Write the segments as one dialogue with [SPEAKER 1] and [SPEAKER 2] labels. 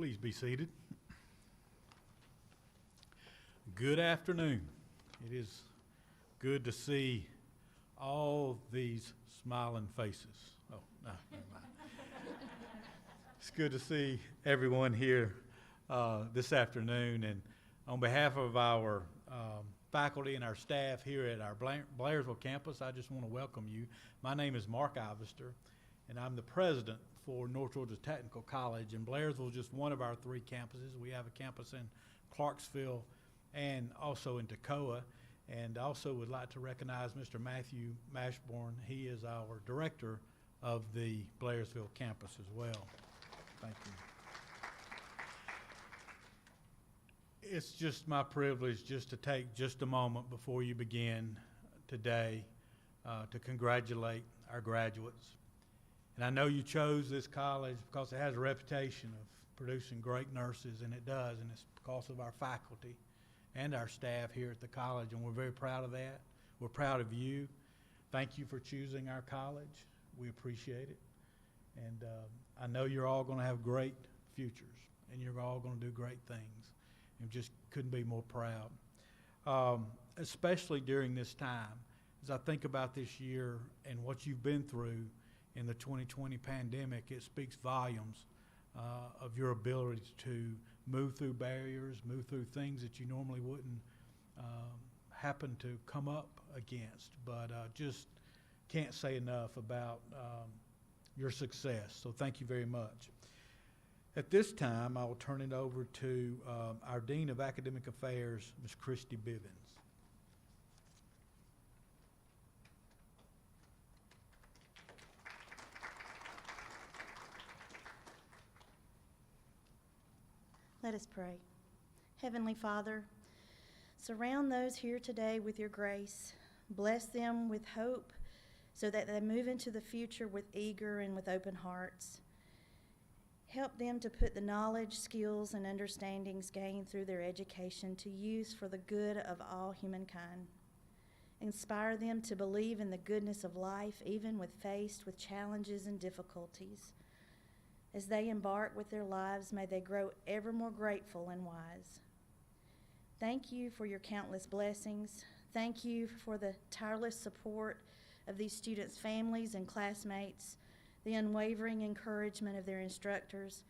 [SPEAKER 1] Please be seated. Good afternoon. It is good to see all these smiling faces. Oh, no, never mind. It's good to see everyone here this afternoon. And on behalf of our faculty and our staff here at our Blairsville campus, I just want to welcome you. My name is Mark Ivester, and I'm the president for North Georgia Technical College. And Blairsville is just one of our three campuses. We have a campus in Clarksville and also in Toccoa. And also would like to recognize Mr. Matthew Mashborn. He is our director of the Blairsville campus as well. Thank you. It's just my privilege just to take just a moment before you begin today to congratulate our graduates. And I know you chose this college because it has a reputation of producing great nurses, and it does, and it's because of our faculty and our staff here at the college, and we're very proud of that. We're proud of you. Thank you for choosing our college. We appreciate it. And I know you're all going to have great futures, and you're all going to do great things, and just couldn't be more proud. Especially during this time, as I think about this year and what you've been through in the 2020 pandemic, it speaks volumes of your ability to move through barriers, move through things that you normally wouldn't happen to come up against. But just can't say enough about your success. So thank you very much. At this time, I will turn it over to our Dean of Academic Affairs, Ms. Christy Bivens.
[SPEAKER 2] Let us pray. Heavenly Father, surround those here today with your grace. Bless them with hope so that they move into the future with eager and with open hearts. Help them to put the knowledge, skills, and understandings gained through their education to use for the good of all humankind. Inspire them to believe in the goodness of life, even when faced with challenges and difficulties. As they embark with their lives, may they grow ever more grateful and wise. Thank you for your countless blessings. Thank you for the tireless support of these students' families and classmates, the unwavering encouragement of their instructors,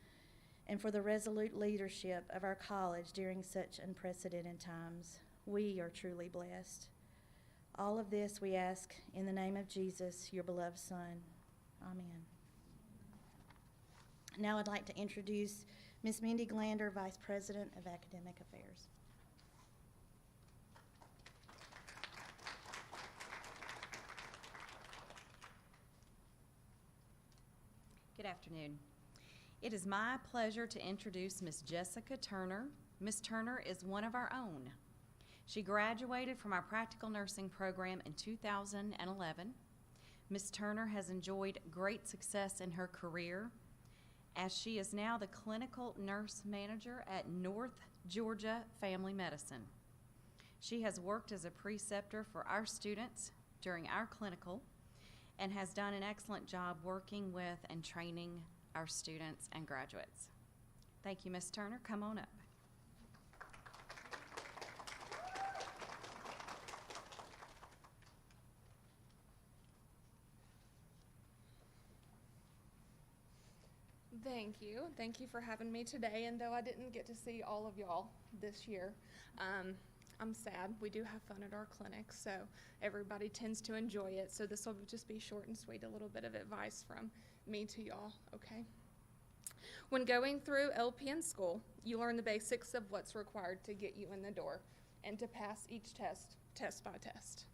[SPEAKER 2] and for the resolute leadership of our college during such unprecedented times. We are truly blessed. All of this we ask in the name of Jesus, your beloved Son. Amen. Now I'd like to introduce Ms. Mindy Glander, Vice President of Academic Affairs.
[SPEAKER 3] Good afternoon. It is my pleasure to introduce Ms. Jessica Turner. Ms. Turner is one of our own. She graduated from our practical nursing program in 2011. Ms. Turner has enjoyed great success in her career, as she is now the clinical nurse manager at North Georgia Family Medicine. She has worked as a preceptor for our students during our clinical and has done an excellent job working with and training our students and graduates. Thank you, Ms. Turner. Come on up.
[SPEAKER 4] Thank you. Thank you for having me today. And though I didn't get to see all of y'all this year, I'm sad. We do have fun at our clinic, so everybody tends to enjoy it. So this will just be short and sweet, a little bit of advice from me to y'all, okay? When going through LPN school, you learn the basics of what's required to get you in the door and to pass each test by test.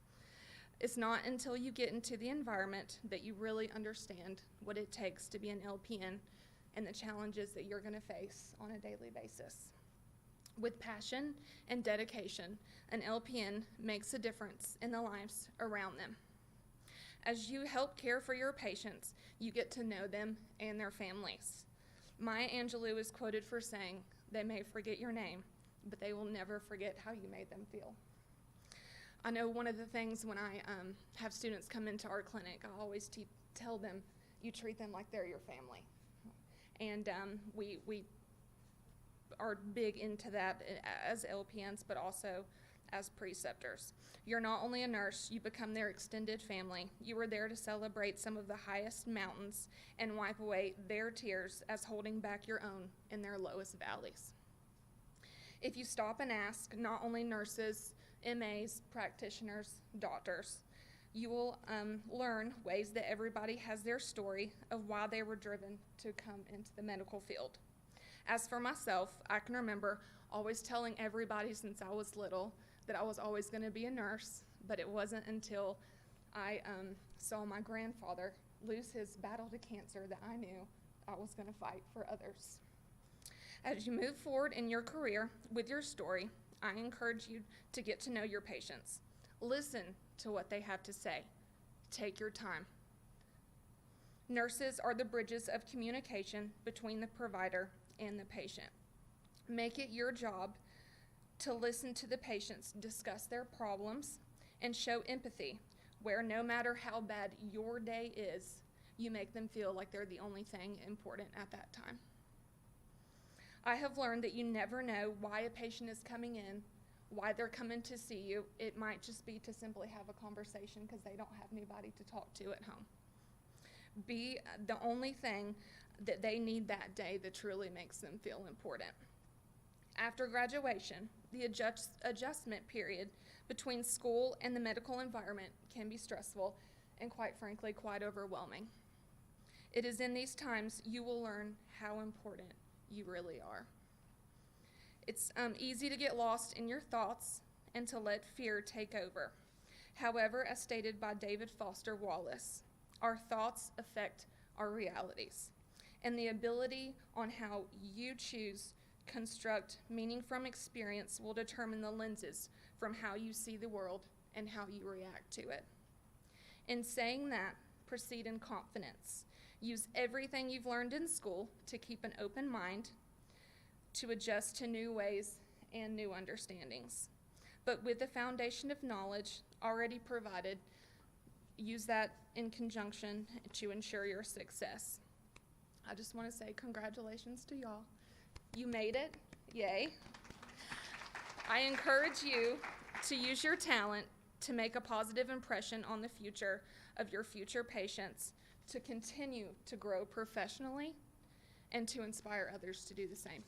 [SPEAKER 4] It's not until you get into the environment that you really understand what it takes to be an LPN and the challenges that you're going to face on a daily basis. With passion and dedication, an LPN makes a difference in the lives around them. As you help care for your patients, you get to know them and their families. Maya Angelou is quoted for saying, "They may forget your name, but they will never forget how you made them feel." I know one of the things when I have students come into our clinic, I always tell them, you treat them like they're your family. And we are big into that as LPNs, but also as preceptors. You're not only a nurse, you become their extended family. You are there to celebrate some of the highest mountains and wipe away their tears as holding back your own in their lowest valleys. If you stop and ask, not only nurses, MAs, practitioners, doctors, you will learn ways that everybody has their story of why they were driven to come into the medical field. As for myself, I can remember always telling everybody since I was little that I was always going to be a nurse, but it wasn't until I saw my grandfather lose his battle to cancer that I knew I was going to fight for others. As you move forward in your career with your story, I encourage you to get to know your patients. Listen to what they have to say. Take your time. Nurses are the bridges of communication between the provider and the patient. Make it your job to listen to the patients, discuss their problems, and show empathy, where no matter how bad your day is, you make them feel like they're the only thing important at that time. I have learned that you never know why a patient is coming in, why they're coming to see you. It might just be to simply have a conversation because they don't have anybody to talk to at home. Be the only thing that they need that day that truly makes them feel important. After graduation, the adjustment period between school and the medical environment can be stressful and, quite frankly, quite overwhelming. It is in these times you will learn how important you really are. It's easy to get lost in your thoughts and to let fear take over. However, as stated by David Foster Wallace, our thoughts affect our realities, and the ability on how you choose construct meaning from experience will determine the lenses from how you see the world and how you react to it. In saying that, proceed in confidence. Use everything you've learned in school to keep an open mind, to adjust to new ways and new understandings. But with the foundation of knowledge already provided, use that in conjunction to ensure your success. I just want to say congratulations to y'all. You made it, yay. I encourage you to use your talent to make a positive impression on the future of your future patients, to continue to grow professionally, and to inspire others to do the same.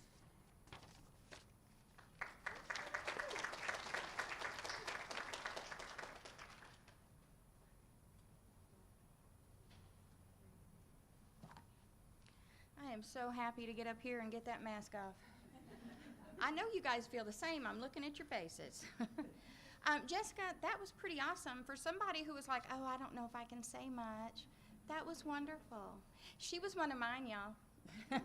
[SPEAKER 5] I am so happy to get up here and get that mask off. I know you guys feel the same. I'm looking at your faces. Jessica, that was pretty awesome. For somebody who was like, oh, I don't know if I can say much, that was wonderful. She was one of mine, y'all.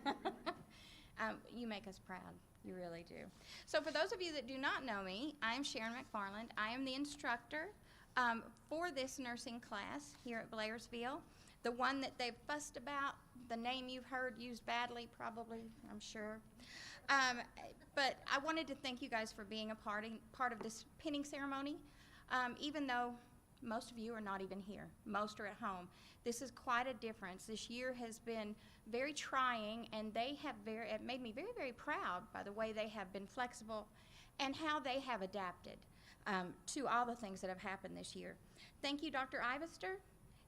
[SPEAKER 5] You make us proud. You really do. So for those of you that do not know me, I'm Sharon McFarland. I am the instructor for this nursing class here at Blairsville. The one that they've fussed about, the name you've heard used badly probably, I'm sure. But I wanted to thank you guys for being a part of this pinning ceremony, even though most of you are not even here. Most are at home. This is quite a difference. This year has been very trying, and it made me very, very proud by the way they have been flexible and how they have adapted to all the things that have happened this year. Thank you, Dr. Ivester.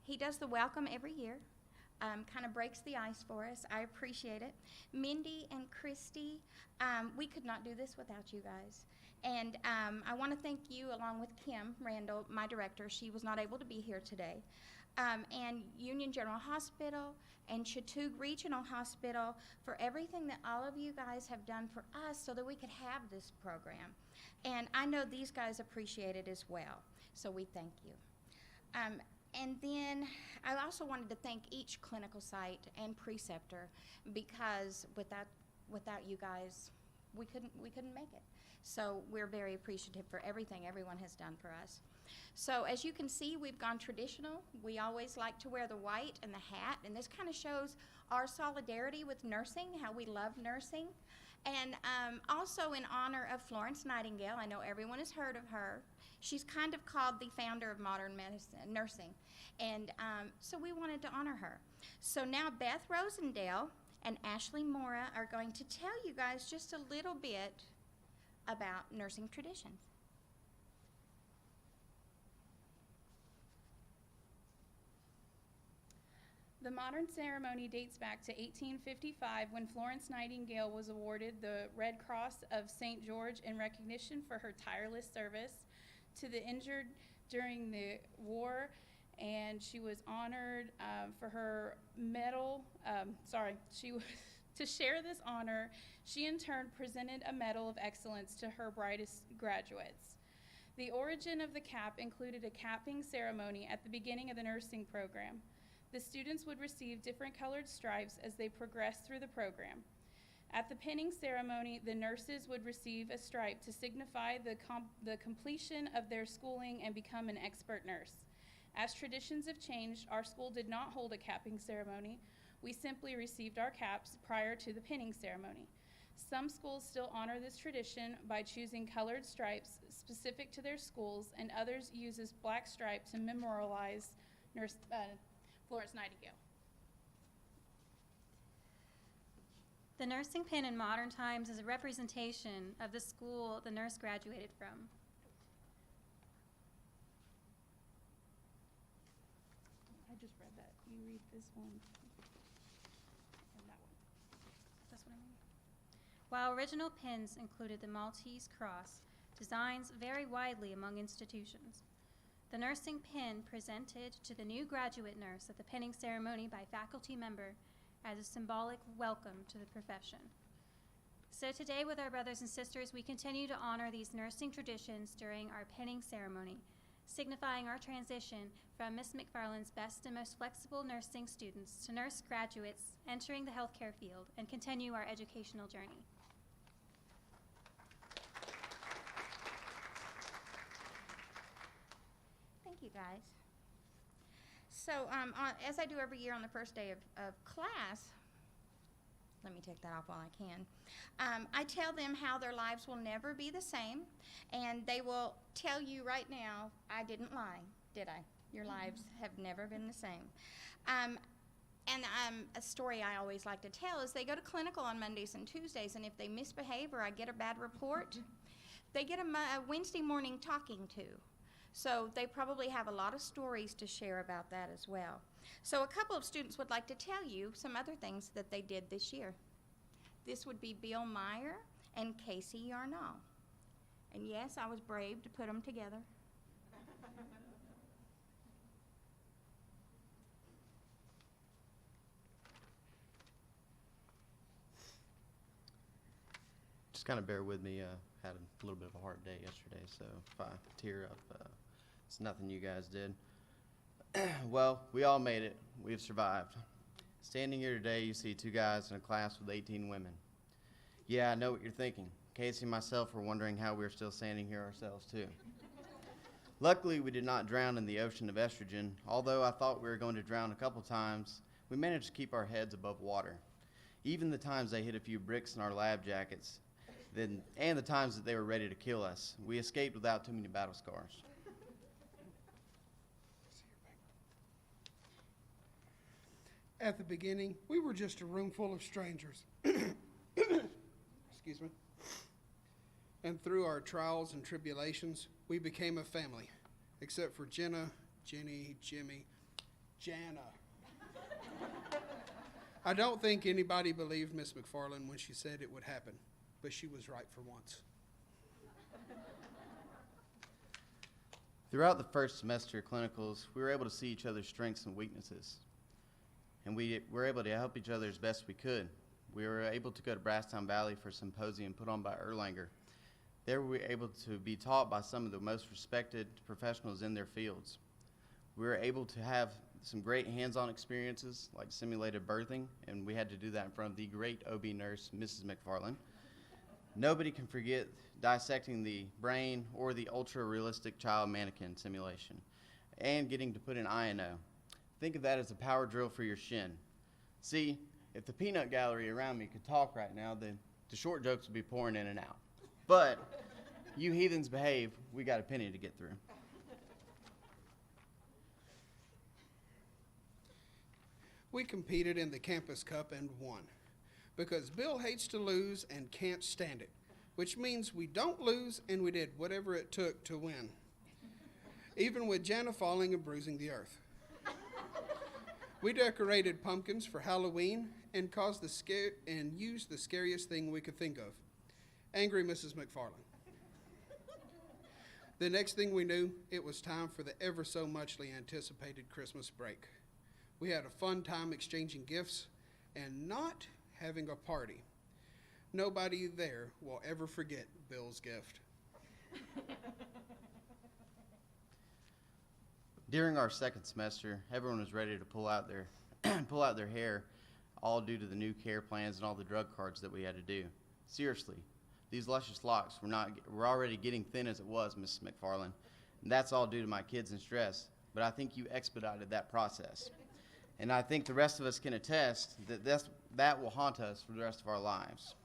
[SPEAKER 5] He does the welcome every year, kind of breaks the ice for us. I appreciate it. Mindy and Christy, we could not do this without you guys. And I want to thank you, along with Kim Randall, my director. She was not able to be here today. And Union General Hospital and Chattooga Regional Hospital for everything that all of you guys have done for us so that we could have this program. And I know these guys appreciate it as well, so we thank you. And then I also wanted to thank each clinical site and preceptor, because without you guys, we couldn't make it. So we're very appreciative for everything everyone has done for us. So as you can see, we've gone traditional. We always like to wear the white and the hat, and this kind of shows our solidarity with nursing, how we love nursing. And also in honor of Florence Nightingale, I know everyone has heard of her. She's kind of called the founder of modern nursing. And so we wanted to honor her. So now Beth Rosendale, and Ashley Mora are going to tell you guys just a little bit about nursing traditions.
[SPEAKER 6] The modern ceremony dates back to 1855 when Florence Nightingale was awarded the Red Cross of St. George in recognition for her tireless service to the injured during the war, and she was honored for her medal. To share this honor, she in turn presented a Medal of Excellence to her brightest graduates. The origin of the cap included a capping ceremony at the beginning of the nursing program. The students would receive different colored stripes as they progressed through the program. At the pinning ceremony, the nurses would receive a stripe to signify the completion of their schooling and become an expert nurse. As traditions have changed, our school did not hold a capping ceremony. We simply received our caps prior to the pinning ceremony. Some schools still honor this tradition by choosing colored stripes specific to their schools, and others uses black stripe to memorialize Florence Nightingale.
[SPEAKER 7] The nursing pin in modern times is a representation of the school the nurse graduated from.
[SPEAKER 6] I just read that. You read this one and that one.
[SPEAKER 7] That's what I mean. While original pins included the Maltese cross, designs vary widely among institutions. The nursing pin presented to the new graduate nurse at the pinning ceremony by faculty member as a symbolic welcome to the profession. So today with our brothers and sisters, we continue to honor these nursing traditions during our pinning ceremony, signifying our transition from Ms. McFarland's best and most flexible nursing students to nurse graduates entering the healthcare field and continue our educational journey.
[SPEAKER 5] Thank you, guys. So, as I do every year on the first day of class, let me take that off while I can, I tell them how their lives will never be the same, and they will tell you right now, I didn't lie, did I? Your lives have never been the same. And a story I always like to tell is they go to clinical on Mondays and Tuesdays, and if they misbehave or I get a bad report, they get a Wednesday morning talking to. So they probably have a lot of stories to share about that as well. So a couple of students would like to tell you some other things that they did this year. This would be Bill Meier and Casey Yarnall. And yes, I was brave to put them together.
[SPEAKER 8] Just kind of bear with me. Had a little bit of a hard day yesterday, so if I tear up, it's nothing you guys did. Well, we all made it. We've survived. Standing here today, you see two guys in a class with 18 women. Yeah, I know what you're thinking. Casey and myself were wondering how we're still standing here ourselves, too. Luckily, we did not drown in the ocean of estrogen. Although I thought we were going to drown a couple times, we managed to keep our heads above water. Even the times they hit a few bricks in our lab jackets, and the times that they were ready to kill us, we escaped without too many battle scars.
[SPEAKER 9] At the beginning, we were just a room full of strangers. Excuse me. And through our trials and tribulations, we became a family, except for Jenna, Jenny, Jimmy, Janna. I don't think anybody believed Miss McFarland when she said it would happen, but she was right for once.
[SPEAKER 8] Throughout the first semester of clinicals, we were able to see each other's strengths and weaknesses. And we were able to help each other as best we could. We were able to go to Brasstown Valley for a symposium put on by Erlanger. There we were able to be taught by some of the most respected professionals in their fields. We were able to have some great hands-on experiences like simulated birthing, and we had to do that in front of the great OB nurse, Mrs. McFarland. Nobody can forget dissecting the brain or the ultra-realistic child mannequin simulation and getting to put an INO. Think of that as a power drill for your shin. See, if the peanut gallery around me could talk right now, then the short jokes would be pouring in and out. But you heathens behave, we got a penny to get through.
[SPEAKER 9] We competed in the Campus Cup and won. because Bill hates to lose and can't stand it, which means we don't lose and we did whatever it took to win, even with Janna falling and bruising the earth. We decorated pumpkins for Halloween and used the scariest thing we could think of, angry Mrs. McFarland. The next thing we knew, it was time for the ever so muchly anticipated Christmas break. We had a fun time exchanging gifts and not having a party. Nobody there will ever forget Bill's gift.
[SPEAKER 8] During our second semester, everyone was ready to pull out their hair, all due to the new care plans and all the drug cards that we had to do. Seriously, these luscious locks were already getting thin as it was, Mrs. McFarland, and that's all due to my kids and stress, but I think you expedited that process. And I think the rest of us can attest that that will haunt us for the rest of our lives.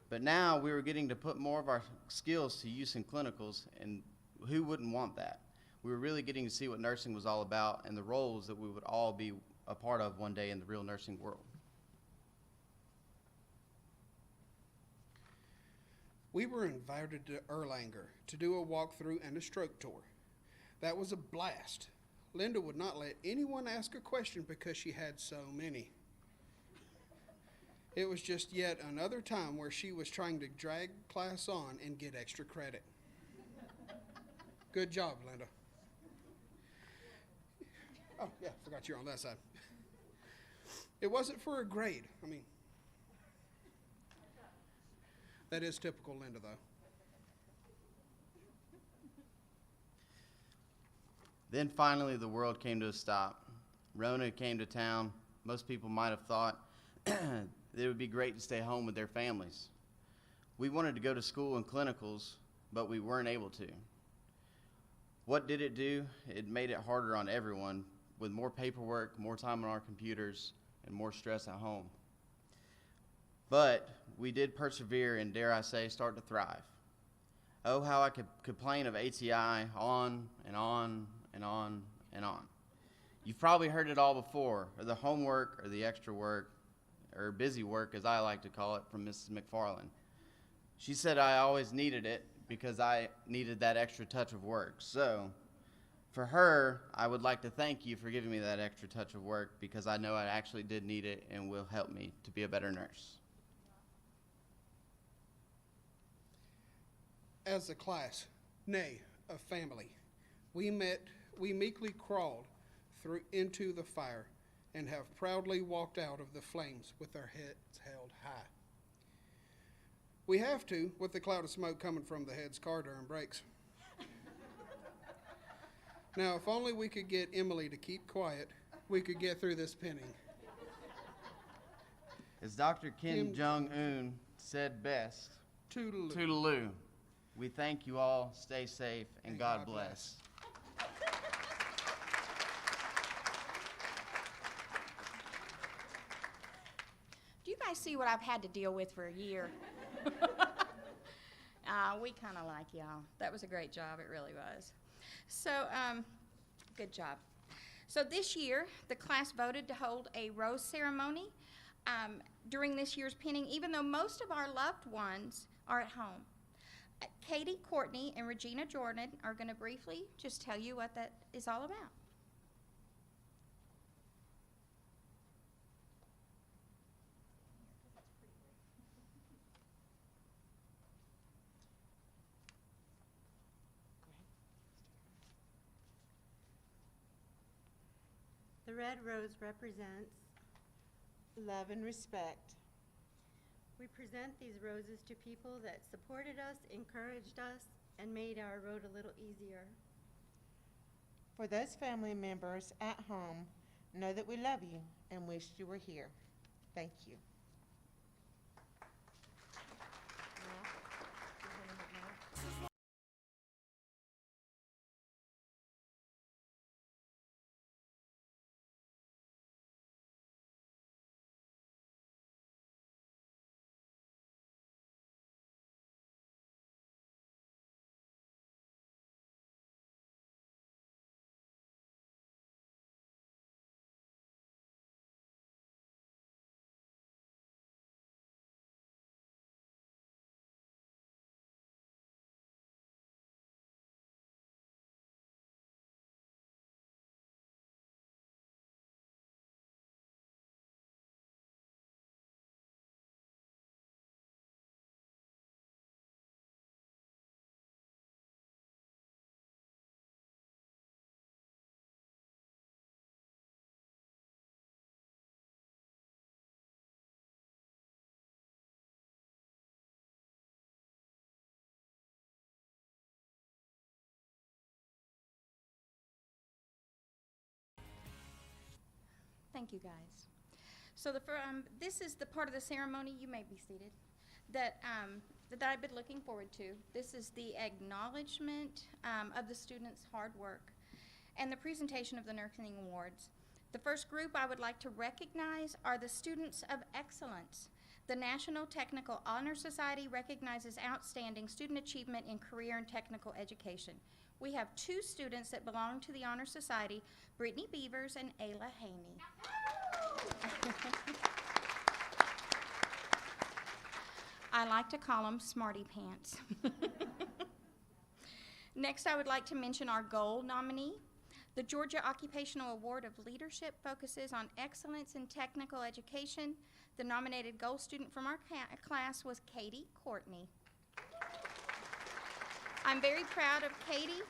[SPEAKER 8] But now we were getting to put more of our skills to use in clinicals, and who wouldn't want that? We were really getting to see what nursing was all about and the roles that we would all be a part of one day in the real nursing world.
[SPEAKER 9] We were invited to Erlanger to do a walkthrough and a stroke tour. That was a blast. Linda would not let anyone ask a question because she had so many. It was just yet another time where she was trying to drag class on and get extra credit. Good job, Linda. Oh, yeah, forgot you're on that side. It wasn't for a grade. That is typical Linda, though.
[SPEAKER 8] Then finally the world came to a stop. Rona came to town. Most people might have thought that it would be great to stay home with their families. We wanted to go to school and clinicals, but we weren't able to. What did it do? It made it harder on everyone, with more paperwork, more time on our computers, and more stress at home. But we did persevere and, dare I say, start to thrive. Oh, how I could complain of ATI on and on and on and on. You've probably heard it all before, or the homework, or the extra work, or busy work, as I like to call it, from Mrs. McFarland. She said I always needed it because I needed that extra touch of work. So, for her, I would like to thank you for giving me that extra touch of work, because I know I actually did need it and will help me to be a better nurse.
[SPEAKER 9] As a class, nay, a family, we meekly crawled into the fire and have proudly walked out of the flames with our heads held high. We have to, with the cloud of smoke coming from the head's car during breaks. Now, if only we could get Emily to keep quiet, we could get through this pinning.
[SPEAKER 8] As Dr. Kim Jong-un said best,
[SPEAKER 9] Toodaloo.
[SPEAKER 8] Toodaloo. We thank you all. Stay safe, and God bless.
[SPEAKER 5] Do you guys see what I've had to deal with for a year? We kind of like y'all. That was a great job. It really was. So, good job. So this year, the class voted to hold a rose ceremony during this year's pinning, even though most of our loved ones are at home. Katie, Courtney, and ReGina Jordan are going to briefly just tell you what that is all about.
[SPEAKER 10] The red rose represents love and respect. We present these roses to people that supported us, encouraged us, and made our road a little easier.
[SPEAKER 11] For those family members at home, know that we love you and wish you were here. Thank you.
[SPEAKER 5] Thank you, guys. So this is the part of the ceremony, you may be seated, that I've been looking forward to. This is the acknowledgement of the students' hard work and the presentation of the nursing awards. The first group I would like to recognize are the Students of Excellence. The National Technical Honor Society recognizes outstanding student achievement in career and technical education. We have 2 students that belong to the Honor Society, Brittany Beavers and Ayla Haney. I like to call them Smarty Pants. Next, I would like to mention our gold nominee. The Georgia Occupational Award of Leadership focuses on excellence in technical education. The nominated gold student from our class was Courtney. I'm very proud of Katie.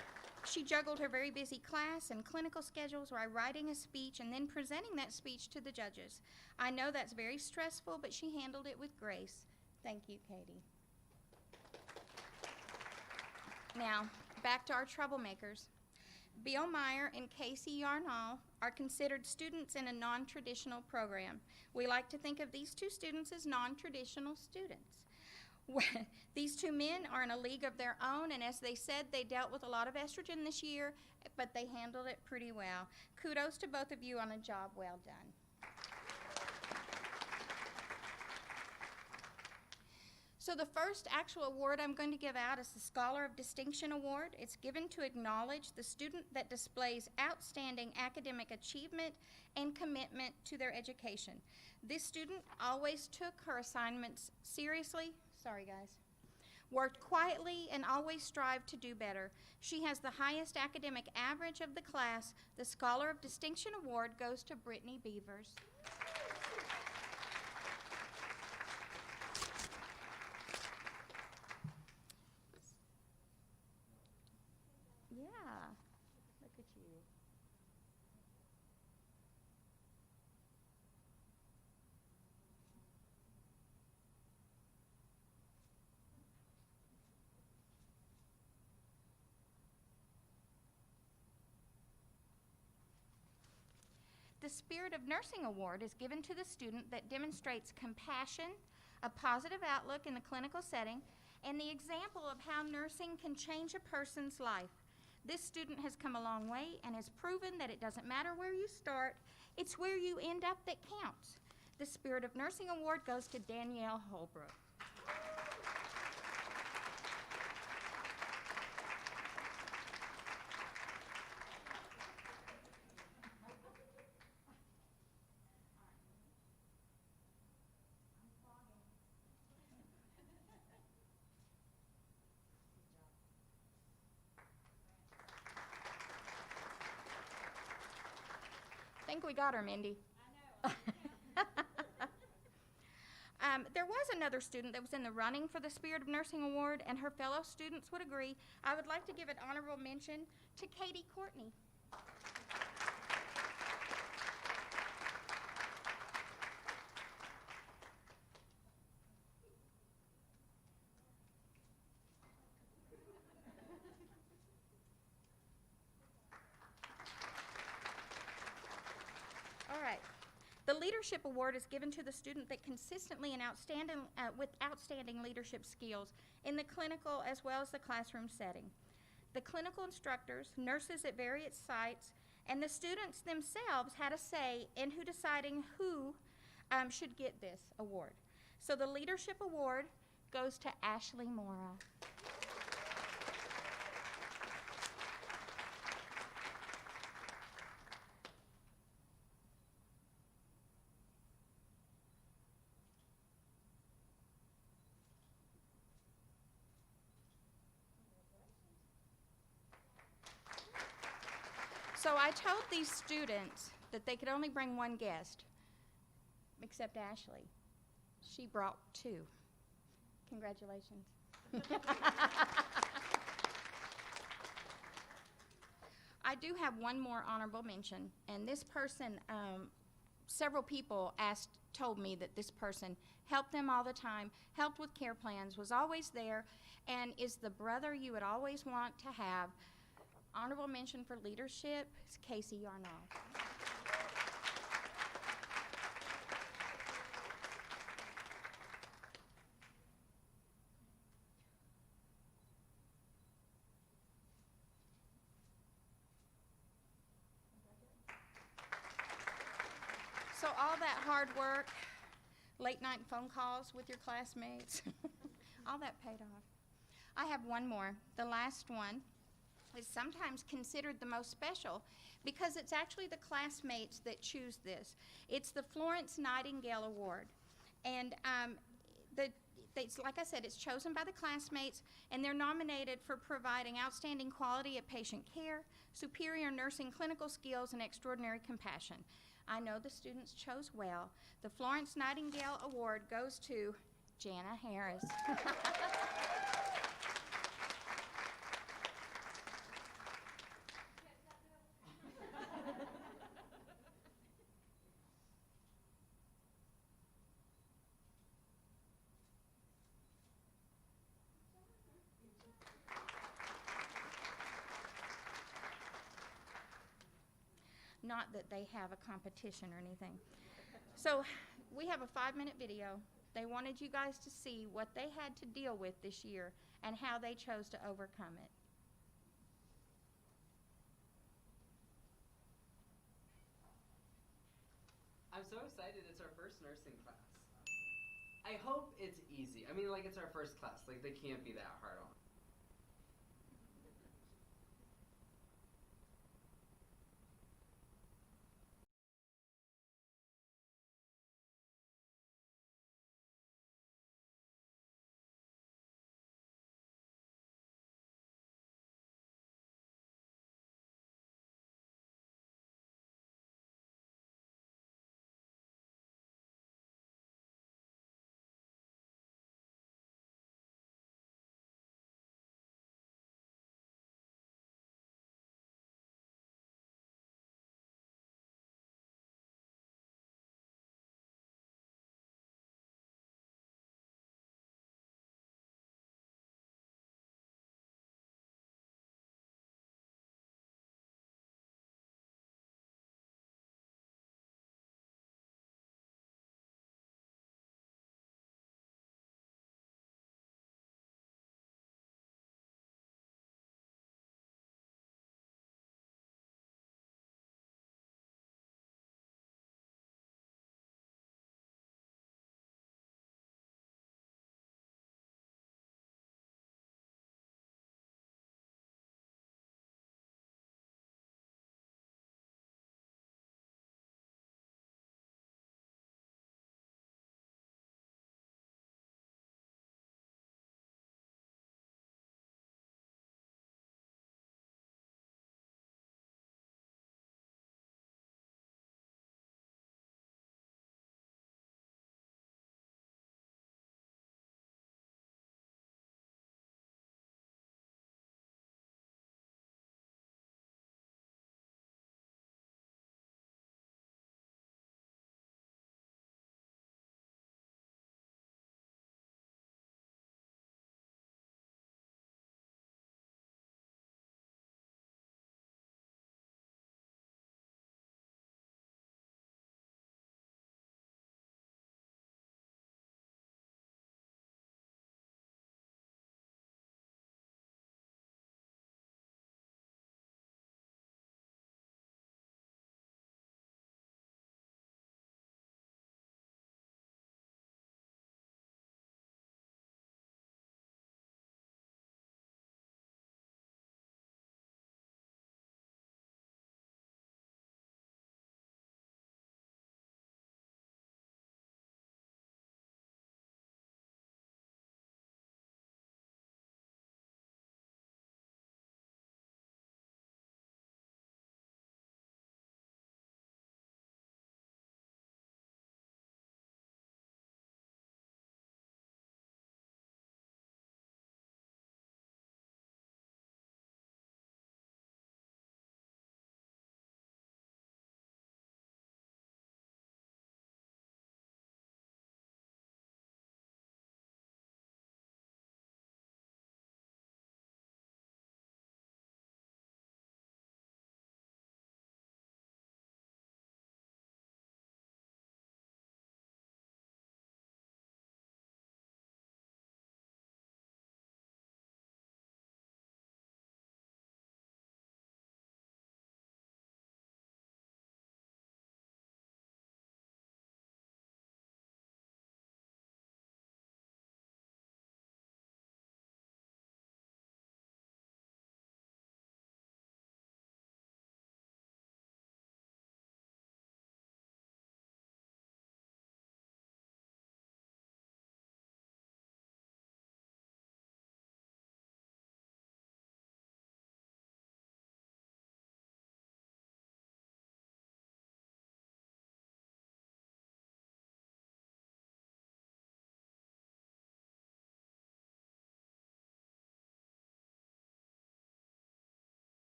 [SPEAKER 5] She juggled her very busy class and clinical schedules while writing a speech and then presenting that speech to the judges. I know that's very stressful, but she handled it with grace. Thank you, Katie. Now, back to our troublemakers. Bill Meier and Casey Yarnall are considered students in a non-traditional program. We like to think of these 2 students as non-traditional students. These 2 men are in a league of their own, and as they said, they dealt with a lot of estrogen this year, but they handled it pretty well. Kudos to both of you on a job well done. So the first actual award I'm going to give out is the Scholar of Distinction Award. It's given to acknowledge the student that displays outstanding academic achievement and commitment to their education. This student always took her assignments seriously, worked quietly, and always strived to do better. She has the highest academic average of the class. The Scholar of Distinction Award goes to Brittany Beavers. Yeah, look at you. The Spirit of Nursing Award is given to the student that demonstrates compassion, a positive outlook in the clinical setting, and the example of how nursing can change a person's life. This student has come a long way and has proven that it doesn't matter where you start, it's where you end up that counts. The Spirit of Nursing Award goes to Danielle Holbrook. I think we got her, Mindy. I know. There was another student that was in the running for the Spirit of Nursing Award, and her fellow students would agree. I would like to give an honorable mention to Courtney. The Leadership Award is given to the student that consistently and with outstanding leadership skills in the clinical as well as the classroom setting. The clinical instructors, nurses at various sites, and the students themselves had a say in deciding who should get this award. So the Leadership Award goes to Ashley Mora. So I told these students that they could only bring one guest, except Ashley. She brought 2. Congratulations. I do have one more honorable mention, and this person, several people told me that this person helped them all the time, helped with care plans, was always there, and is the brother you would always want to have. Honorable mention for leadership is Casey Yarnall. all that hard work, late night phone calls with your classmates, all that paid off. I have one more. The last one is sometimes considered the most special because it's actually the classmates that choose this. It's the Florence Nightingale Award. And it's, like I said, it's chosen by the classmates, and they're nominated for providing outstanding quality of patient care, superior nursing clinical skills, and extraordinary compassion. I know the students chose well. The Florence Nightingale Award goes to Janna Harris. Not that they have a competition or anything. So we have a 5-minute video. They wanted you guys to see what they had to deal with this year and how they chose to overcome it.
[SPEAKER 12] I'm so excited. It's our first nursing class. I hope it's easy. I mean, like, it's our first class. Like, they can't be that hard on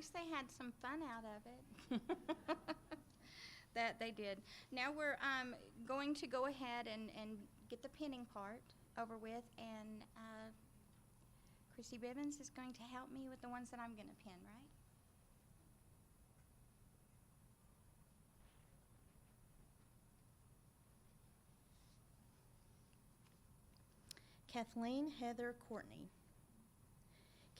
[SPEAKER 5] least they had some fun out of it. That they did. Now we're going to go ahead and get the pinning part over with, and Chrissy Bibbins is going to help me with the ones that I'm going to pin, right?
[SPEAKER 2] Kathleen Heather Courtney.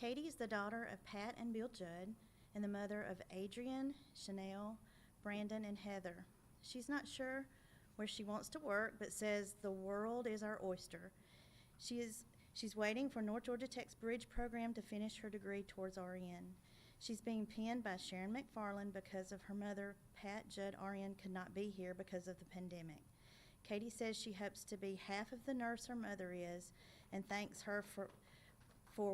[SPEAKER 2] Katie is the daughter of Pat and Bill Judd and the mother of Adrian, Chanel, Brandon, and Heather. She's not sure where she wants to work, but says the world is our oyster. She's waiting for North Georgia Tech's Bridge program to finish her degree towards RN. She's being pinned by Sharon McFarland because of her mother, Pat Judd RN, could not be here because of the pandemic. Katie says she hopes to be half of the nurse her mother is and thanks her for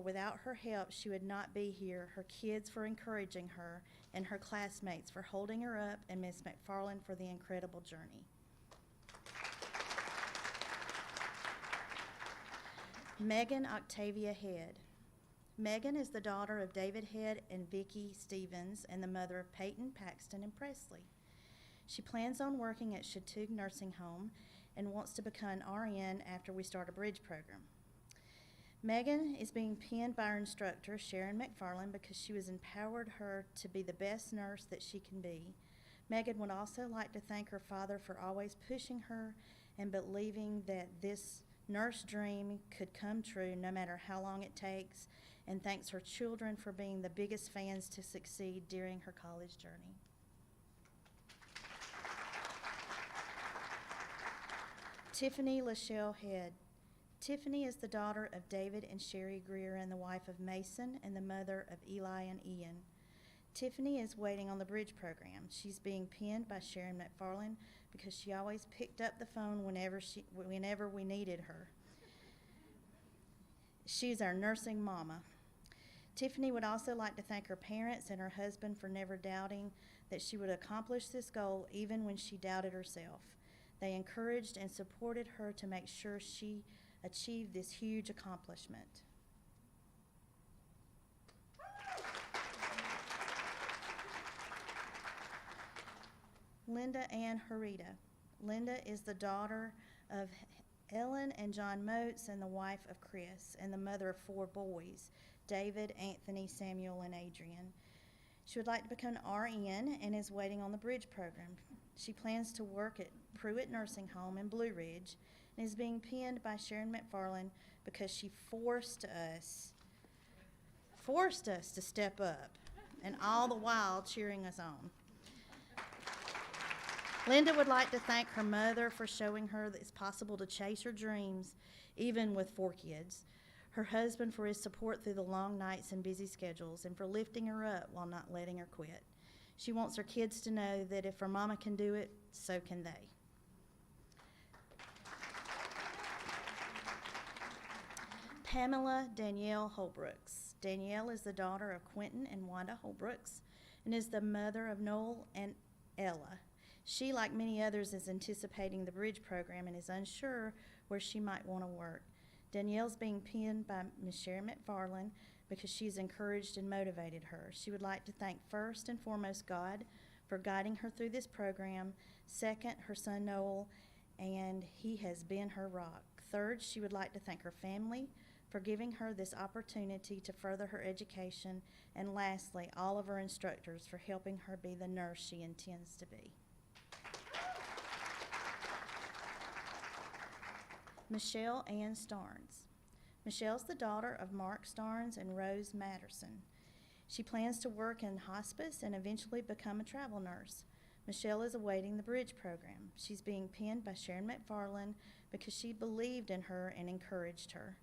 [SPEAKER 2] without her help she would not be here, her kids for encouraging her, and her classmates for holding her up, and Ms. McFarland for the incredible journey. Megan Octavia Head. Megan is the daughter of David Head and Vicki Stevens and the mother of Peyton, Paxton, and Presley. She plans on working at Chateau Nursing Home and wants to become an RN after we start a bridge program. Megan is being pinned by her instructor, Sharon McFarland, because she was empowered her to be the best nurse that she can be. Megan would also like to thank her father for always pushing her and believing that this nurse dream could come true no matter how long it takes, and thanks her children for being the biggest fans to succeed during her college journey. Tiffani Lachelle Head. Tiffani is the daughter of David and Sherry Greer and the wife of Mason and the mother of Eli and Ian. Tiffani is waiting on the bridge program. She's being pinned by Sharon McFarland because she always picked up the phone whenever we needed her. She's our nursing mama. Tiffani would also like to thank her parents and her husband for never doubting that she would accomplish this goal even when she doubted herself. They encouraged and supported her to make sure she achieved this huge accomplishment. Linda Ann Heredia. Linda is the daughter of Ellen and John Motes and the wife of Chris and the mother of 4 boys, David, Anthony, Samuel, and Adrian. She would like to become an RN and is waiting on the bridge program. She plans to work at Pruitt Nursing Home in Blue Ridge and is being pinned by Sharon McFarland because she forced us to step up, and all the while cheering us on. Linda would like to thank her mother for showing her that it's possible to chase her dreams, even with 4 kids, her husband for his support through the long nights and busy schedules, and for lifting her up while not letting her quit. She wants her kids to know that if her mama can do it, so can they. Pamela Danielle Holbrooks. Danielle is the daughter of Quentin and Wanda Holbrooks and is the mother of Noel and Ella. She, like many others, is anticipating the bridge program and is unsure where she might want to work. Danielle's being pinned by Ms. Sharon McFarland because she's encouraged and motivated her. She would like to thank first and foremost God for guiding her through this program. Second, her son Noel, and he has been her rock. Third, she would like to thank her family for giving her this opportunity to further her education. And lastly, all of her instructors for helping her be the nurse she intends to be. Michelle Ann Starnes. Michelle's the daughter of Mark Starnes and Rose Matterson. She plans to work in hospice and eventually become a travel nurse. Michelle is awaiting the bridge program. She's being pinned by Sharon McFarland because she believed in her and encouraged her.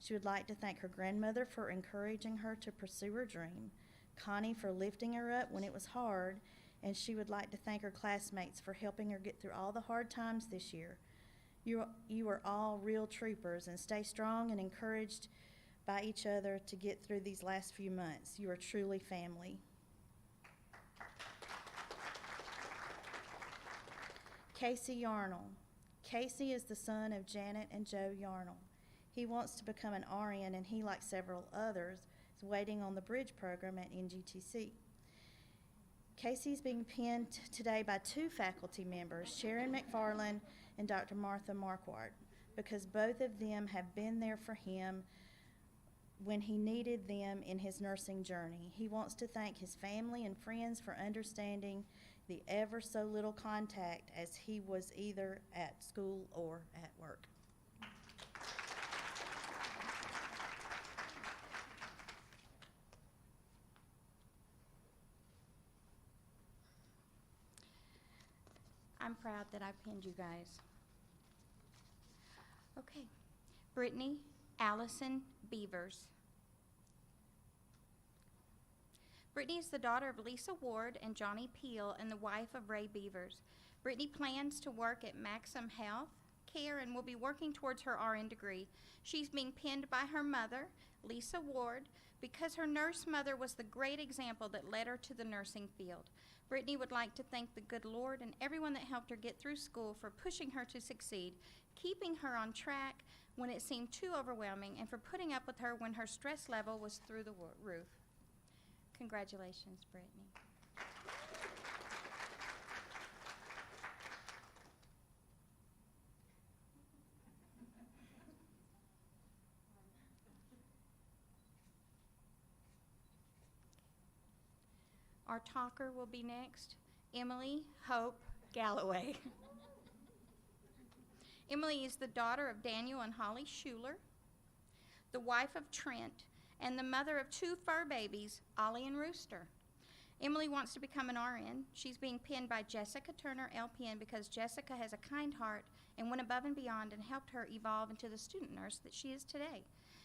[SPEAKER 2] She would like to thank her grandmother for encouraging her to pursue her dream, Connie for lifting her up when it was hard, and she would like to thank her classmates for helping her get through all the hard times this year. You are all real troopers, and stay strong and encouraged by each other to get through these last few months. You are truly family. Casey Yarnell. Casey is the son of Janet and Joe Yarnell. He wants to become an RN, and he, like several others, is waiting on the bridge program at NGTC. Casey's being pinned today by two faculty members, Sharon McFarland and Dr. Martha Marquardt, because both of them have been there for him when he needed them in his nursing journey. He wants to thank his family and friends for understanding the ever so little contact as he was either at school or at work.
[SPEAKER 5] I'm proud that I pinned you guys. Okay. Brittany, Allison, Beavers. Brittany is the daughter of Lisa Ward and Johnny Peel and the wife of Ray Beavers. Brittany plans to work at Maxim Health Care and will be working towards her RN degree. She's being pinned by her mother, Lisa Ward, because her nurse mother was the great example that led her to the nursing field. Brittany would like to thank the good Lord and everyone that helped her get through school for pushing her to succeed, keeping her on track when it seemed too overwhelming, and for putting up with her when her stress level was through the roof. Congratulations, Brittany. Our talker will be next, Emily Hope Galloway. Emily is the daughter of Daniel and Holly Schuler, the wife of Trent, and the mother of two fur babies, Ollie and Rooster. Emily wants to become an RN. She's being pinned by Jessica Turner, LPN, because Jessica has a kind heart and went above and beyond and helped her evolve into the student nurse that she is today.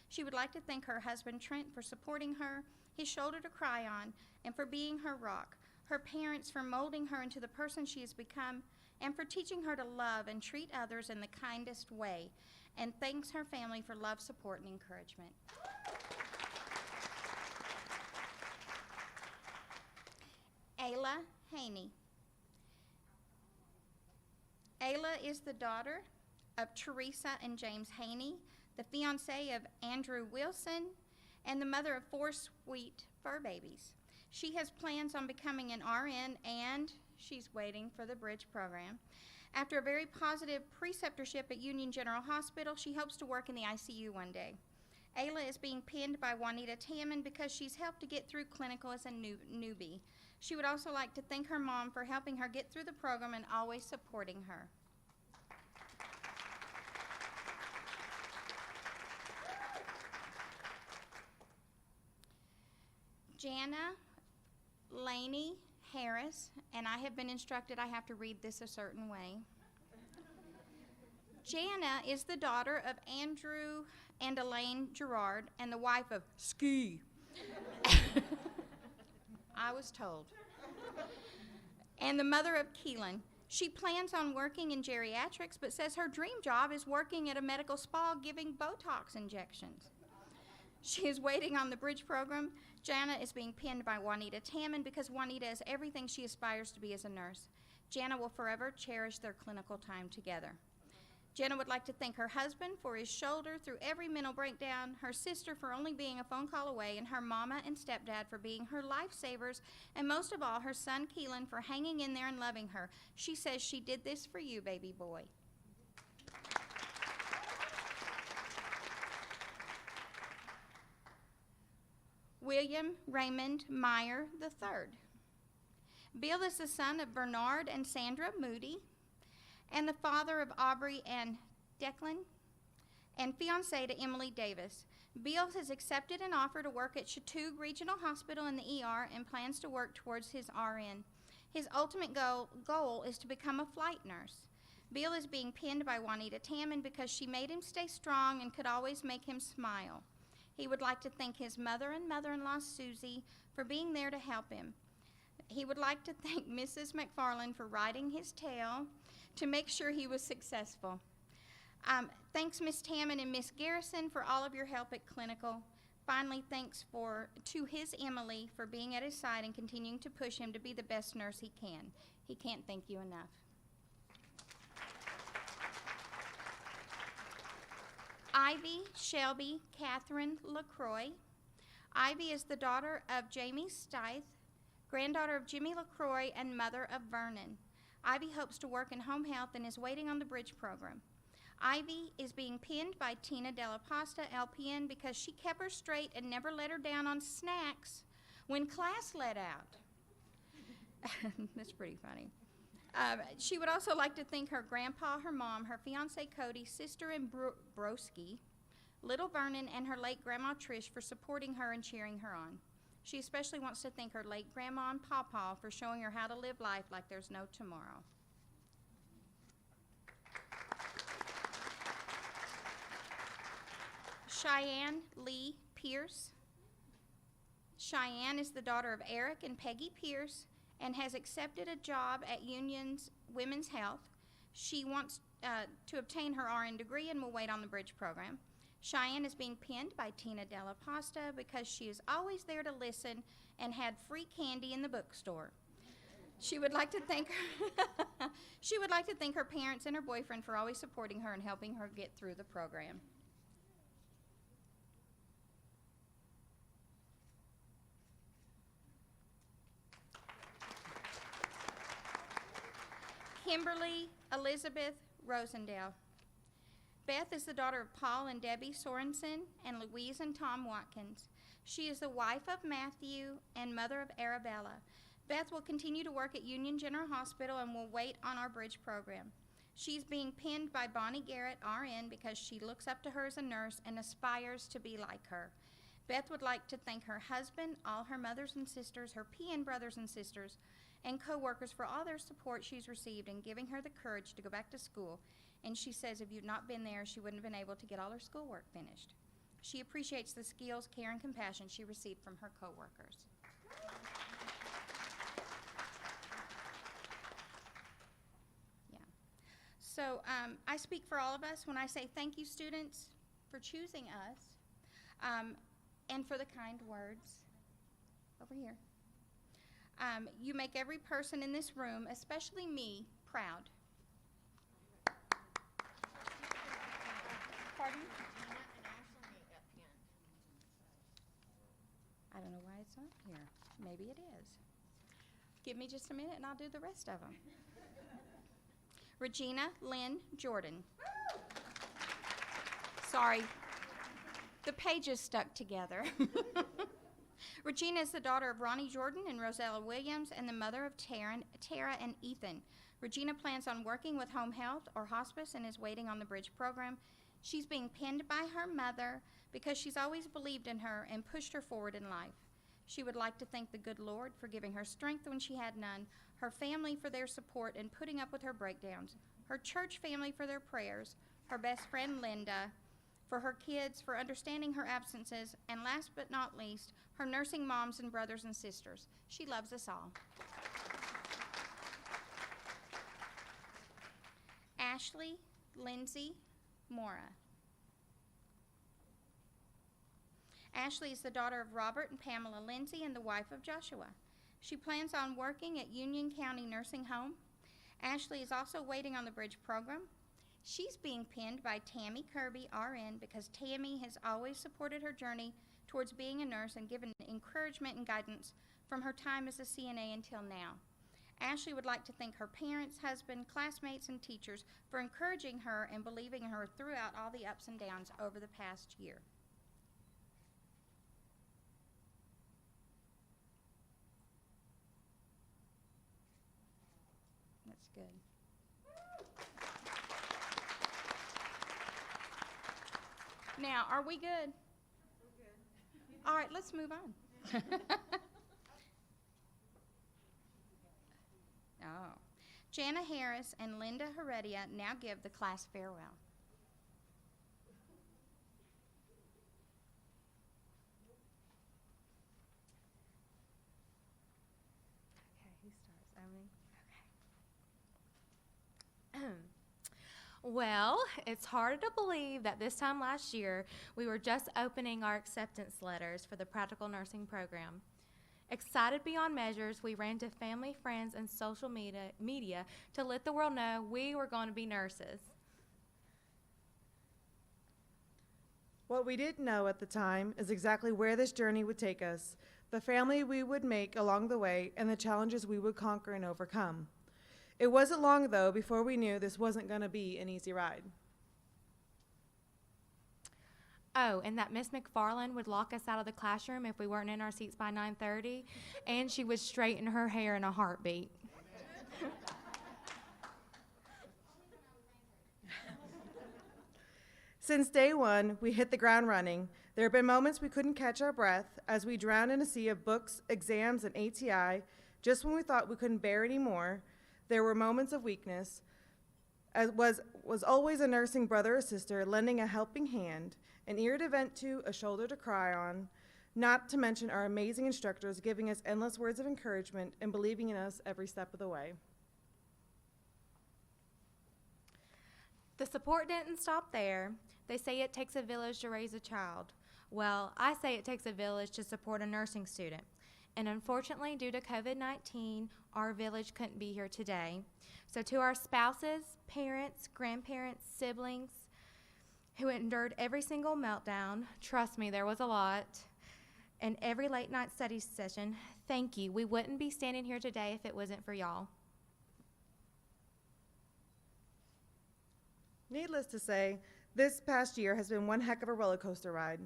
[SPEAKER 5] She would like to thank her husband, Trent, for supporting her, his shoulder to cry on, and for being her rock, her parents for molding her into the person she has become, and for teaching her to love and treat others in the kindest way, and thanks her family for love, support, and encouragement. Ayla Haney. Ayla is the daughter of Teresa and James Haney, the fiancée of Andrew Wilson, and the mother of 4 sweet fur babies. She has plans on becoming an RN, and she's waiting for the bridge program. After a very positive preceptorship at Union General Hospital, she hopes to work in the ICU one day. Ayla is being pinned by Juanita Tammon because she's helped to get through clinical as a newbie. She would also like to thank her mom for helping her get through the program and always supporting her. Janna Laine Harris, and I have been instructed I have to read this a certain way. Janna is the daughter of Andrew and Elaine Gerard and the wife of Ski. I was told. And the mother of Keelan. She plans on working in geriatrics, but says her dream job is working at a medical spa giving Botox injections. She is waiting on the bridge program. Janna is being pinned by Juanita Tammon because Juanita is everything she aspires to be as a nurse. Janna will forever cherish their clinical time together. Janna would like to thank her husband for his shoulder through every mental breakdown, her sister for only being a phone call away, and her mama and stepdad for being her lifesavers, and most of all, her son Keelan for hanging in there and loving her. She says she did this for you, baby boy. William Raymond Meier III. Bill is the son of Bernard and Sandra Moody, and the father of Aubrey and Declan, and fiancé to Emily Davis. Bill has accepted an offer to work at Chattooga Regional Hospital in the ER and plans to work towards his RN. His ultimate goal is to become a flight nurse. Bill is being pinned by Juanita Tammon because she made him stay strong and could always make him smile. He would like to thank his mother and mother-in-law, Susie, for being there to help him. He would like to thank Mrs. McFarland for riding his tail to make sure he was successful. Thanks, Miss Tammon and Miss Garrison, for all of your help at clinical. Finally, thanks to his Emily for being at his side and continuing to push him to be the best nurse he can. He can't thank you enough. Ivy Shelby Catherine LaCroix. Ivy is the daughter of Jamie Stith, granddaughter of Jimmy LaCroix and mother of Vernon. Ivy hopes to work in home health and is waiting on the bridge program. Ivy is being pinned by Tina Della Pasta, LPN, because she kept her straight and never let her down on snacks when class let out. That's pretty funny. She would also like to thank her grandpa, her mom, her fiance Cody, sister and broski, little Vernon, and her late grandma Trish for supporting her and cheering her on. She especially wants to thank her late grandma and pawpaw for showing her how to live life like there's no tomorrow. Cheyenne Lee Pierce. Cheyenne is the daughter of Eric and Peggy Pierce and has accepted a job at Union's Women's Health. She wants to obtain her RN degree and will wait on the bridge program. Cheyenne is being pinned by Tina Della Pasta because she is always there to listen and had free candy in the bookstore. She would like to thank her parents and her boyfriend for always supporting her and helping her get through the program. Kimberly Elizabeth Rosendale. Beth is the daughter of Paul and Debbie Sorensen and Louise and Tom Watkins. She is the wife of Matthew and mother of Arabella. Beth will continue to work at Union General Hospital and will wait on our bridge program. She's being pinned by Bonnie Garrett, RN, because she looks up to her as a nurse and aspires to be like her. Beth would like to thank her husband, all her mothers and sisters, her PN brothers and sisters, and co-workers for all their support she's received in giving her the courage to go back to school. And she says if you'd not been there, she wouldn't have been able to get all her schoolwork finished. She appreciates the skills, care, and compassion she received from her co-workers. Yeah. So I speak for all of us when I say thank you, students, for choosing us, and for the kind words. Over here. You make every person in this room, especially me, proud. Pardon? I don't know why it's not here. Maybe it is. Give me just a minute and I'll do the rest of them. ReGina, Lynn, Jordan. Sorry, the pages stuck together. ReGina is the daughter of Ronnie Jordan and Rosella Williams and the mother of Tara and Ethan. ReGina plans on working with home health or hospice and is waiting on the bridge program. She's being pinned by her mother because she's always believed in her and pushed her forward in life. She would like to thank the good Lord for giving her strength when she had none, her family for their support and putting up with her breakdowns, her church family for their prayers, her best friend Linda, for her kids, for understanding her absences, and last but not least, her nursing moms and brothers and sisters. She loves us all. Ashley Lindsay Mora. Ashley is the daughter of Robert and Pamela Lindsay and the wife of Joshua. She plans on working at Union County Nursing Home. Ashley is also waiting on the bridge program. She's being pinned by Tammy Kirby, RN, because Tammy has always supported her journey towards being a nurse and given encouragement and guidance from her time as a CNA until now. Ashley would like to thank her parents, husband, classmates, and teachers for encouraging her and believing in her throughout all the ups and downs over the past year. That's good. Now, are we good? We're good. All right, let's move on. Oh. Janna Harris and Linda Heredia now give the class farewell.
[SPEAKER 13] Okay, who starts? Okay. Well, it's hard to believe that this time last year we were just opening our acceptance letters for the practical nursing program. Excited beyond measures, we ran to family, friends, and social media to let the world know we were going to be nurses.
[SPEAKER 14] What we didn't know at the time is exactly where this journey would take us, the family we would make along the way, and the challenges we would conquer and overcome. It wasn't long, though, before we knew this wasn't going to be an easy ride.
[SPEAKER 13] Oh, and that Miss McFarland would lock us out of the classroom if we weren't in our seats by 9:30, and she would straighten her hair in a heartbeat.
[SPEAKER 14] Since day one, we hit the ground running. There have been moments we couldn't catch our breath as we drowned in a sea of books, exams, and ATI. Just when we thought we couldn't bear any more, there were moments of weakness, as was always a nursing brother or sister lending a helping hand, an ear to vent to, a shoulder to cry on, not to mention our amazing instructors giving us endless words of encouragement and believing in us every step of the way.
[SPEAKER 13] The support didn't stop there. They say it takes a village to raise a child. Well, I say it takes a village to support a nursing student. And unfortunately, due to COVID-19, our village couldn't be here today. So to our spouses, parents, grandparents, siblings who endured every single meltdown, trust me, there was a lot, and every late night study session, thank you. We wouldn't be standing here today if it wasn't for y'all.
[SPEAKER 14] Needless to say, this past year has been one heck of a roller coaster ride.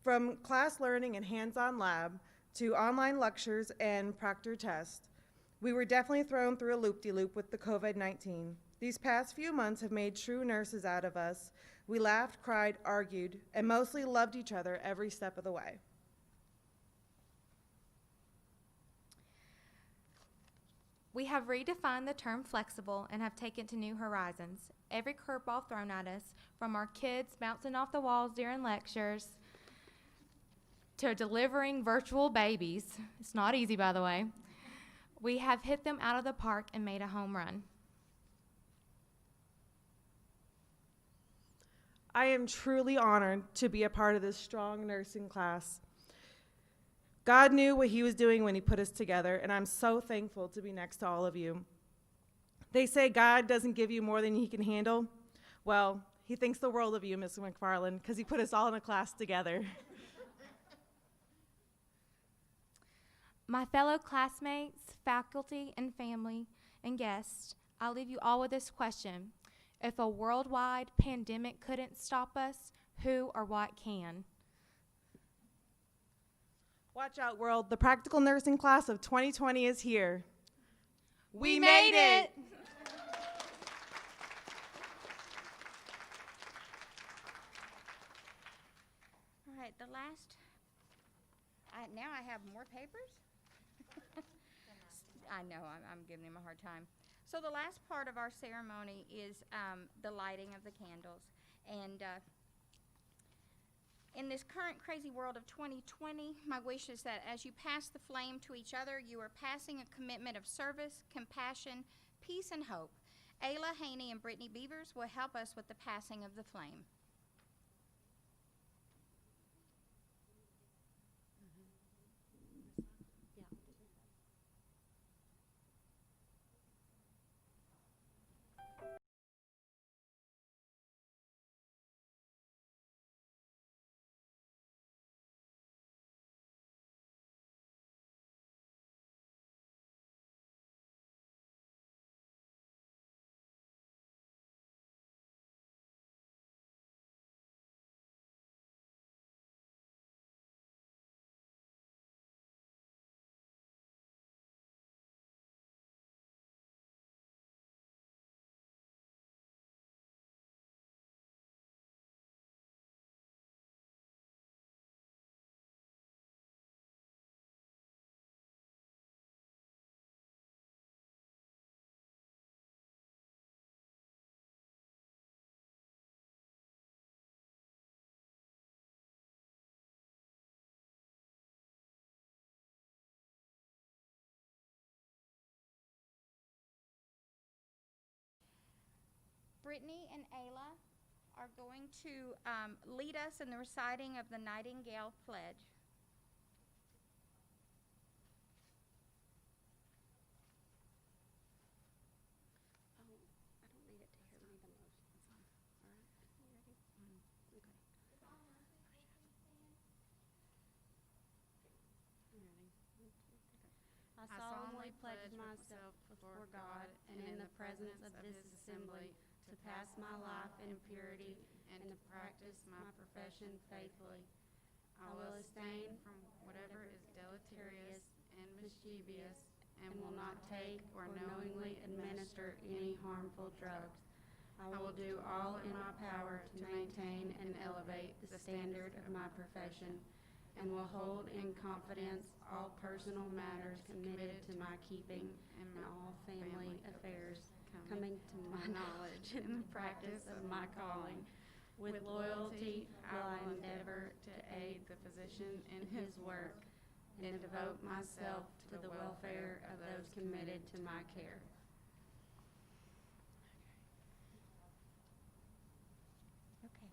[SPEAKER 14] From class learning and hands-on lab to online lectures and proctored tests, we were definitely thrown through a loop-de-loop with the COVID-19. These past few months have made true nurses out of us. We laughed, cried, argued, and mostly loved each other every step of the way.
[SPEAKER 13] We have redefined the term flexible and have taken to new horizons. Every curveball thrown at us, from our kids bouncing off the walls during lectures to delivering virtual babies, it's not easy, by the way, we have hit them out of the park and made a home run.
[SPEAKER 14] I am truly honored to be a part of this strong nursing class. God knew what he was doing when he put us together, and I'm so thankful to be next to all of you. They say God doesn't give you more than he can handle. Well, he thinks the world of you, Ms. McFarland, because he put us all in a class together.
[SPEAKER 13] My fellow classmates, faculty, and family, and guests, I'll leave you all with this question. If a worldwide pandemic couldn't stop us, who or what can?
[SPEAKER 14] Watch out, world. The practical nursing class of 2020 is here.
[SPEAKER 13] We made it!
[SPEAKER 5] All right, the last, now I have more papers? I know, I'm giving him a hard time. So the last part of our ceremony is the lighting of the candles. And in this current crazy world of 2020, my wish is that as you pass the flame to each other, you are passing a commitment of service, compassion, peace, and hope. Ayla, Haney, and Brittany Beavers will help us with the passing of the flame. Brittany and Ayla are going to lead us in the reciting of the Nightingale Pledge.
[SPEAKER 15] solemnly pledge myself before God and in the presence of this assembly to pass my life in purity and to practice my profession faithfully. I will abstain from whatever is deleterious and mischievous, and will not take or knowingly administer any harmful drugs. I will do all in my power to maintain and elevate the standard of my profession, and will hold in confidence all personal matters committed to my keeping and all family affairs coming to my knowledge in the practice of my calling. With loyalty, I will endeavor to aid the physician in his work and devote myself to the welfare of those committed to my care.
[SPEAKER 5] Okay.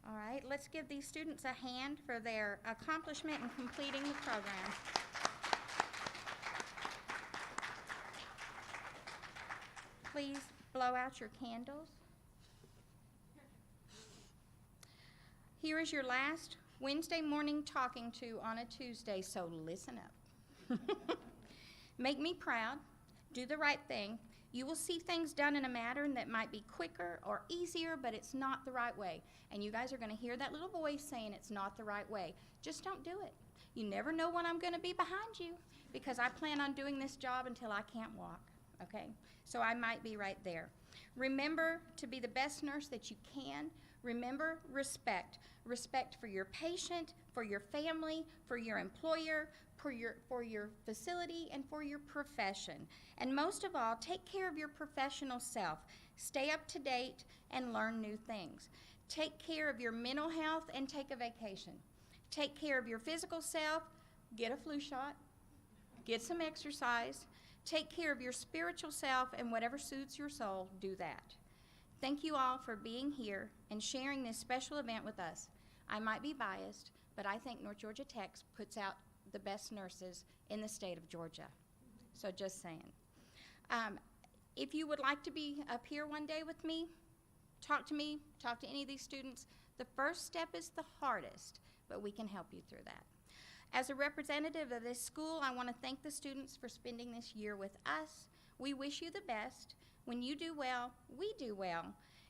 [SPEAKER 5] All right, let's give these students a hand for their accomplishment in completing the program. Please blow out your candles. Here is your last Wednesday morning talking to on a Tuesday, so listen up. Make me proud. Do the right thing. You will see things done in a manner that might be quicker or easier, but it's not the right way. And you guys are going to hear that little voice saying it's not the right way. Just don't do it. You never know when I'm going to be behind you, because I plan on doing this job until I can't walk, okay? So I might be right there. Remember to be the best nurse that you can. Remember, respect. Respect for your patient, for your family, for your employer, for your facility, and for your profession. And most of all, take care of your professional self. Stay up to date and learn new things. Take care of your mental health and take a vacation. Take care of your physical self. Get a flu shot. Get some exercise. Take care of your spiritual self, and whatever suits your soul, do that. Thank you all for being here and sharing this special event with us. I might be biased, but I think North Georgia Tech puts out the best nurses in the state of Georgia. So just saying. If you would like to be up here one day with me, talk to any of these students. The first step is the hardest, but we can help you through that. As a representative of this school, I want to thank the students for spending this year with us. We wish you the best. When you do well, we do well,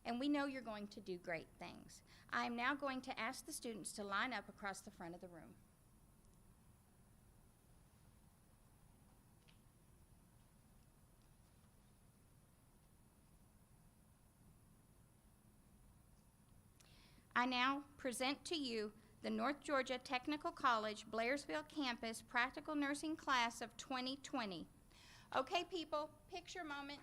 [SPEAKER 5] and we know you're going to do great things. I am now going to ask the students to line up across the front of the room. I now present to you the North Georgia Technical College Blairsville Campus Practical Nursing Class of 2020. Okay, people, picture moment.